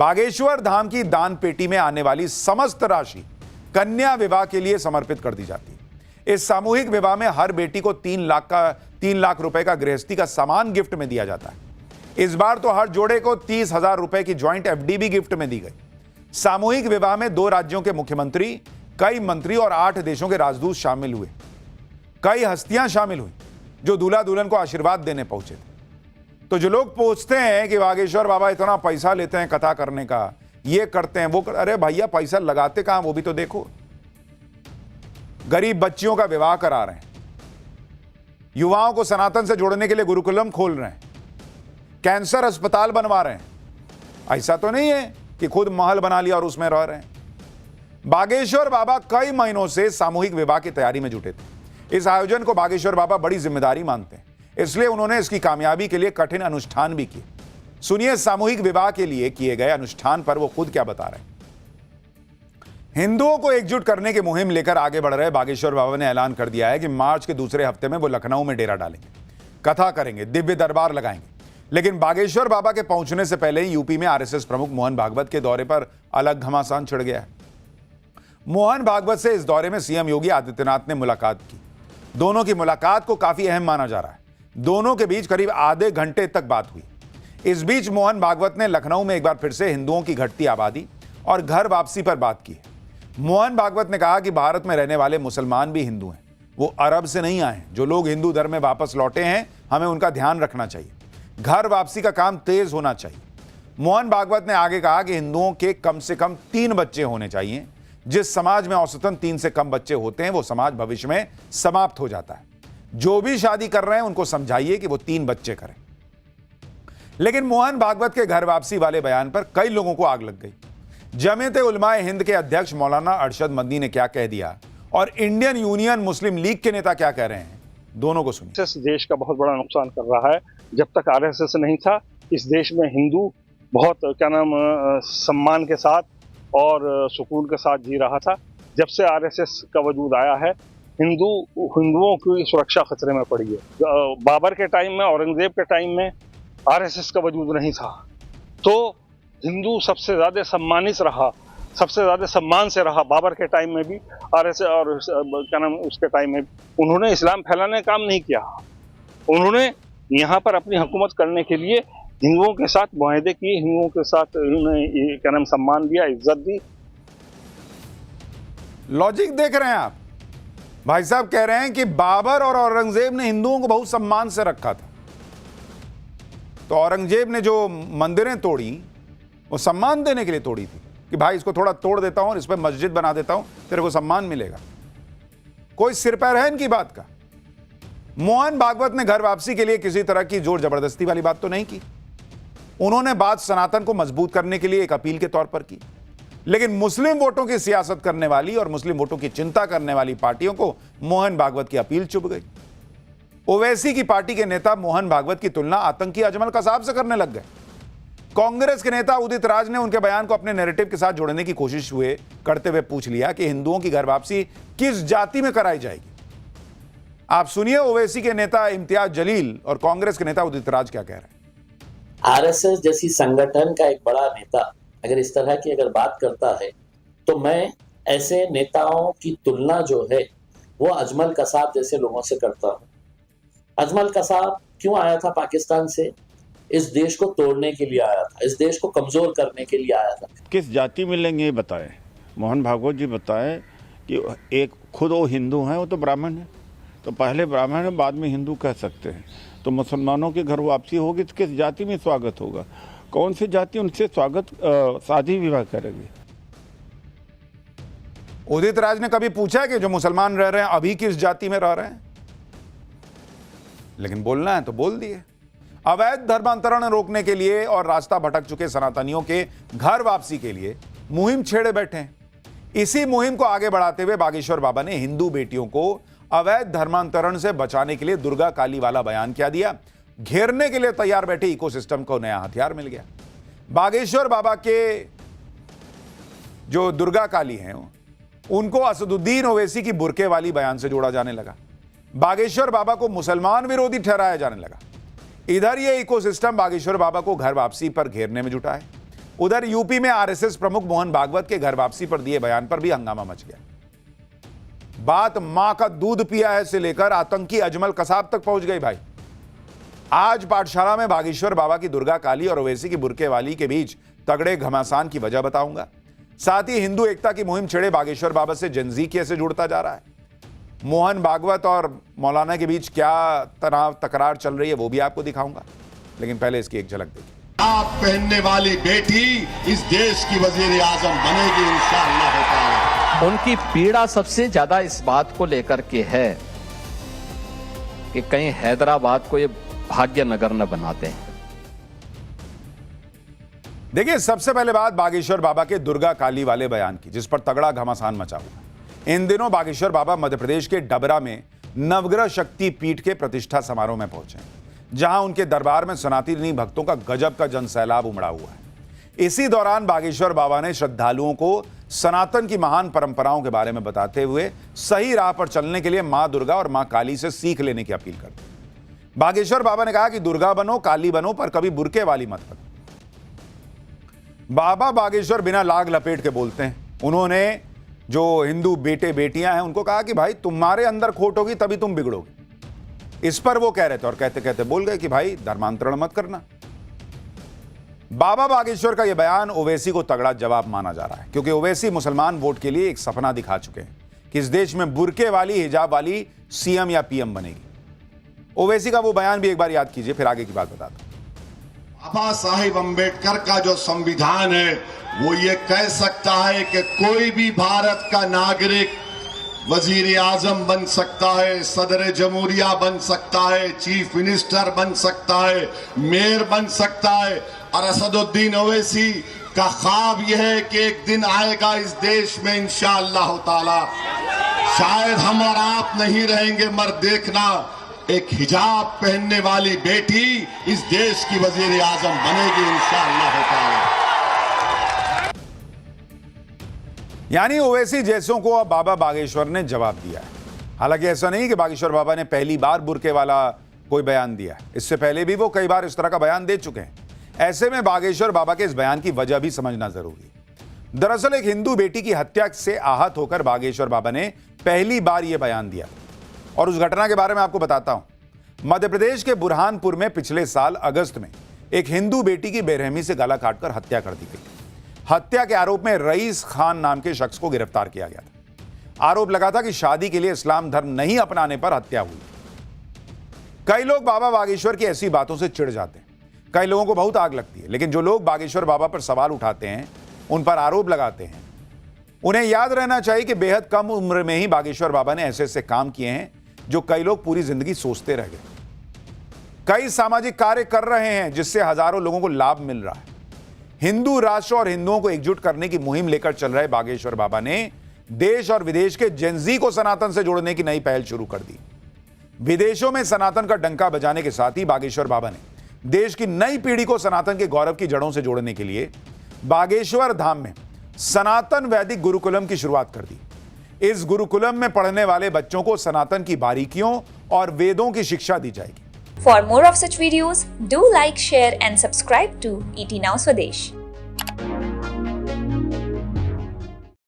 बागेश्वर धाम की दान पेटी में आने वाली समस्त राशि कन्या विवाह के लिए समर्पित कर दी जाती है। इस सामूहिक विवाह में हर बेटी को 3 लाख रुपए का गृहस्थी का सामान गिफ्ट में दिया जाता है। इस बार तो हर जोड़े को 30,000 रुपए की ज्वाइंट एफडी भी गिफ्ट में दी गई। सामूहिक विवाह में 2 राज्यों के मुख्यमंत्री, कई मंत्री और 8 देशों के राजदूत शामिल हुए। कई हस्तियां शामिल हुई जो दूल्हा दुल्हन को आशीर्वाद देने पहुंचे थे। तो जो लोग पूछते हैं कि बागेश्वर बाबा इतना पैसा लेते हैं कथा करने का, ये करते हैं वो अरे भैया पैसा लगाते कहां वो भी तो देखो। गरीब बच्चियों का विवाह करा रहे हैं, युवाओं को सनातन से जोड़ने के लिए गुरुकुलम खोल रहे हैं, कैंसर अस्पताल बनवा रहे हैं। ऐसा तो नहीं है कि खुद महल बना लिया और उसमें रह रहे हैं। बागेश्वर बाबा कई महीनों से सामूहिक विवाह की तैयारी में जुटे थे। इस आयोजन को बागेश्वर बाबा बड़ी जिम्मेदारी मानते हैं, इसलिए उन्होंने इसकी कामयाबी के लिए कठिन अनुष्ठान भी किए। सुनिए सामूहिक विवाह के लिए किए गए अनुष्ठान पर वो खुद क्या बता रहे हैं। हिंदुओं को एकजुट करने की मुहिम लेकर आगे बढ़ रहे बागेश्वर बाबा ने ऐलान कर दिया है कि मार्च के दूसरे हफ्ते में वो लखनऊ में डेरा डालेंगे, कथा करेंगे, दिव्य दरबार लगाएंगे। लेकिन बागेश्वर बाबा के पहुंचने से पहले ही यूपी में आरएसएस प्रमुख मोहन भागवत के दौरे पर अलग घमासान छिड़ गया है। मोहन भागवत से इस दौरे में सीएम योगी आदित्यनाथ ने मुलाकात की। दोनों की मुलाकात को काफी अहम माना जा रहा है। दोनों के बीच करीब आधे घंटे तक बात हुई। इस बीच मोहन भागवत ने लखनऊ में एक बार फिर से हिंदुओं की घटती आबादी और घर वापसी पर बात की। मोहन भागवत ने कहा कि भारत में रहने वाले मुसलमान भी हिंदू हैं, वो अरब से नहीं आए। जो लोग हिंदू धर्म में वापस लौटे हैं, हमें उनका ध्यान रखना चाहिए। घर वापसी का काम तेज होना चाहिए। मोहन भागवत ने आगे कहा कि हिंदुओं के कम से कम 3 बच्चे होने चाहिए। जिस समाज में औसतन 3 से कम बच्चे होते हैं, वो समाज भविष्य में समाप्त हो जाता है। जो भी शादी कर रहे हैं उनको समझाइए कि वो 3 बच्चे करें। लेकिन मोहन भागवत के घर वापसी वाले बयान पर कई लोगों को आग लग गई। जमीयत उलमाए हिंद के अध्यक्ष मौलाना अरशद मदनी ने क्या कह दिया और इंडियन यूनियन मुस्लिम लीग के नेता क्या कह रहे हैं, दोनों को सुनिए। देश का बहुत बड़ा नुकसान कर रहा है। जब तक आरएसएस नहीं था, इस देश में हिंदू बहुत सम्मान के साथ और सुकून के साथ जी रहा था। जब से आरएसएस का वजूद आया है, हिंदुओं की सुरक्षा खतरे में पड़ी है। बाबर के टाइम में, औरंगजेब के टाइम में आरएसएस का वजूद नहीं था, तो हिंदू सबसे ज्यादा सम्मानित रहा, सबसे ज्यादा सम्मान से रहा। बाबर के टाइम में भी आरएसएस और उसके टाइम में उन्होंने इस्लाम फैलाने का काम नहीं किया। उन्होंने यहाँ पर अपनी हुकूमत करने के लिए हिंदुओं के साथ मुआहदे किए, हिंदुओं के साथ उन्होंने सम्मान दिया, इज्जत दी। लॉजिक देख रहे हैं आप। भाई साहब कह रहे हैं कि बाबर और औरंगजेब ने हिंदुओं को बहुत सम्मान से रखा था। तो औरंगजेब ने जो मंदिरें तोड़ी, वो सम्मान देने के लिए तोड़ी थी कि भाई इसको थोड़ा तोड़ देता हूं और इस पर मस्जिद बना देता हूं, तेरे को सम्मान मिलेगा। कोई सिर पैर है इनकी बात का। मोहन भागवत ने घर वापसी के लिए किसी तरह की जोर जबरदस्ती वाली बात तो नहीं की। उन्होंने बात सनातन को मजबूत करने के लिए एक अपील के तौर पर की। लेकिन मुस्लिम वोटों की सियासत करने वाली और मुस्लिम वोटों की चिंता करने वाली पार्टियों को मोहन भागवत की अपील चुभ गई। ओवैसी की पार्टी के नेता मोहन भागवत की तुलना आतंकी अजमल कसाब से करने लग गए। कांग्रेस के नेता उदित राज ने उनके बयान को अपने नैरेटिव के साथ जोड़ने की कोशिश करते हुए पूछ लिया कि हिंदुओं की घर वापसी किस जाति में कराई जाएगी। आप सुनिए ओवैसी के नेता इम्तियाज जलील और कांग्रेस के नेता उदित राज क्या कह रहे हैं। आरएसएस जैसी संगठन का एक बड़ा नेता अगर इस तरह की बात करता है, तो मैं ऐसे नेताओं की तुलना जो है वो अजमल कसाब जैसे लोगों से करता हूं। अजमल कसाब क्यों आया था पाकिस्तान से? इस देश को तोड़ने के लिए आया था, इस देश को कमजोर करने के लिए आया था। किस जाति में लेंगे ये बताएं। मोहन भागवत जी बताएं कि एक खुद वो हिंदू हैं, वो तो ब्राह्मण है, तो पहले ब्राह्मण है बाद में हिंदू कह सकते हैं। तो मुसलमानों की घर वापसी होगी तो किस जाति में स्वागत होगा? कौन सी जाति उनसे स्वागत शादी विवाह करेगी? उदित राज ने कभी पूछा कि जो मुसलमान रह रहे हैं अभी किस जाति में रह रहे हैं? लेकिन बोलना है तो बोल दिए। अवैध धर्मांतरण रोकने के लिए और रास्ता भटक चुके सनातनियों के घर वापसी के लिए मुहिम छेड़े बैठे हैं। इसी मुहिम को आगे बढ़ाते हुए बागेश्वर बाबा ने हिंदू बेटियों को अवैध धर्मांतरण से बचाने के लिए दुर्गा काली वाला बयान क्या दिया। घेरने के लिए तैयार बैठे इकोसिस्टम को नया हथियार मिल गया। बागेश्वर बाबा के जो दुर्गा काली हैं उनको असदुद्दीन ओवैसी की बुरके वाली बयान से जोड़ा जाने लगा। बागेश्वर बाबा को मुसलमान विरोधी ठहराया जाने लगा। इधर ये इकोसिस्टम बागेश्वर बाबा को घर वापसी पर घेरने में जुटा है। उधर यूपी में आरएसएस प्रमुख मोहन भागवत के घर वापसी पर दिए बयान पर भी हंगामा मच गया। बात मां का दूध पिया है से लेकर आतंकी अजमल कसाब तक पहुंच गई भाई। आज पाठशाला में बागेश्वर बाबा की दुर्गा काली और ओवैसी की बुरके वाली के बीच तगड़े घमासान की वजह बताऊंगा। साथ ही हिंदू एकता की मुहिम छेड़े बागेश्वर बाबा से जनजी कैसे जुड़ता जा रहा है, मोहन भागवत और मौलाना के बीच क्या तनाव तकरार चल रही है वो भी आपको दिखाऊंगा। लेकिन पहले इसकी एक झलक देखिए। आप पहनने वाली बेटी इस देश की वजीर आजम बनेगी इंशाअल्लाह ताला। उनकी पीड़ा सबसे ज्यादा इस बात को लेकर के है कि कहीं हैदराबाद को ये भाग्यनगर न बनाते हैं। देखिए, सबसे पहले बात बागेश्वर बाबा के दुर्गा काली वाले बयान की, जिस पर तगड़ा घमासान मचा हुआ। इन दिनों बागेश्वर बाबा मध्य प्रदेश के डबरा में नवग्रह शक्ति पीठ के प्रतिष्ठा समारोह में पहुंचे, जहां उनके दरबार में सनातनी भक्तों का गजब का जनसैलाब उमड़ा हुआ है। इसी दौरान बागेश्वर बाबा ने श्रद्धालुओं को सनातन की महान परंपराओं के बारे में बताते हुए सही राह पर चलने के लिए मां दुर्गा और मां काली से सीख लेने की अपील कर दी। बागेश्वर बाबा ने कहा कि दुर्गा बनो, काली बनो, पर कभी बुरके वाली मत बनो। बाबा बागेश्वर बिना लाग लपेट के बोलते हैं। उन्होंने जो हिंदू बेटे बेटियां हैं उनको कहा कि भाई तुम्हारे अंदर खोट होगी तभी तुम बिगड़ोगे। इस पर वो कह रहे थे और कहते कहते बोल गए कि भाई धर्मांतरण मत करना। बाबा बागेश्वर का यह बयान ओवैसी को तगड़ा जवाब माना जा रहा है, क्योंकि ओवैसी मुसलमान वोट के लिए एक सपना दिखा चुके हैं कि इस देश में बुरके वाली, हिजाब वाली सीएम या पीएम बनेगी। ओवैसी का वो बयान भी एक बार याद कीजिए, फिर आगे की बात बताता हूं। बाबा साहिब अम्बेडकर का जो संविधान है वो ये कह सकता है कि कोई भी भारत का नागरिक वजीर आजम बन सकता है, सदर जमहूरिया बन सकता है, चीफ मिनिस्टर बन सकता है, मेयर बन सकता है। और असदुद्दीन ओवैसी का ख्वाब यह है कि एक दिन आएगा इस देश में इंशाअल्लाह ताला, शायद हम और आप नहीं रहेंगे मगर देखना, एक हिजाब पहनने वाली बेटी इस देश की वजीर आजम बनेगी इंशाअल्लाह ताला। यानी ओवैसी जैसों को अब बाबा बागेश्वर ने जवाब दिया है। हालांकि ऐसा नहीं कि बागेश्वर बाबा ने पहली बार बुरके वाला कोई बयान दिया है, इससे पहले भी वो कई बार इस तरह का बयान दे चुके हैं। ऐसे में बागेश्वर बाबा के इस बयान की वजह भी समझना जरूरी है। दरअसल एक हिंदू बेटी की हत्या से आहत होकर बागेश्वर बाबा ने पहली बार यह बयान दिया, और उस घटना के बारे में आपको बताता हूं। मध्य प्रदेश के बुरहानपुर में पिछले साल अगस्त में एक हिंदू बेटी की बेरहमी से गला काटकर हत्या कर दी गई। हत्या के आरोप में रईस खान नाम के शख्स को गिरफ्तार किया गया था। आरोप लगा था कि शादी के लिए इस्लाम धर्म नहीं अपनाने पर हत्या हुई। कई लोग बाबा बागेश्वर की ऐसी बातों से चिढ़ जाते हैं, कई लोगों को बहुत आग लगती है। लेकिन जो लोग बागेश्वर बाबा पर सवाल उठाते हैं, उन पर आरोप लगाते हैं, उन्हें याद रहना चाहिए कि बेहद कम उम्र में ही बागेश्वर बाबा ने ऐसे ऐसे काम किए हैं जो कई लोग पूरी जिंदगी सोचते रह गए। कई सामाजिक कार्य कर रहे हैं जिससे हजारों लोगों को लाभ मिल रहा है। हिंदू राष्ट्र और हिंदुओं को एकजुट करने की मुहिम लेकर चल रहे बागेश्वर बाबा ने देश और विदेश के जेनजी को सनातन से जोड़ने की नई पहल शुरू कर दी। विदेशों में सनातन का डंका बजाने के साथ ही बागेश्वर बाबा ने देश की नई पीढ़ी को सनातन के गौरव की जड़ों से जोड़ने के लिए बागेश्वर धाम में सनातन वैदिक गुरुकुलम की शुरुआत कर दी। इस गुरुकुलम में पढ़ने वाले बच्चों को सनातन की बारीकियों और वेदों की शिक्षा दी जाएगी। For more of such videos, do like, share and subscribe to ET Now Swadesh.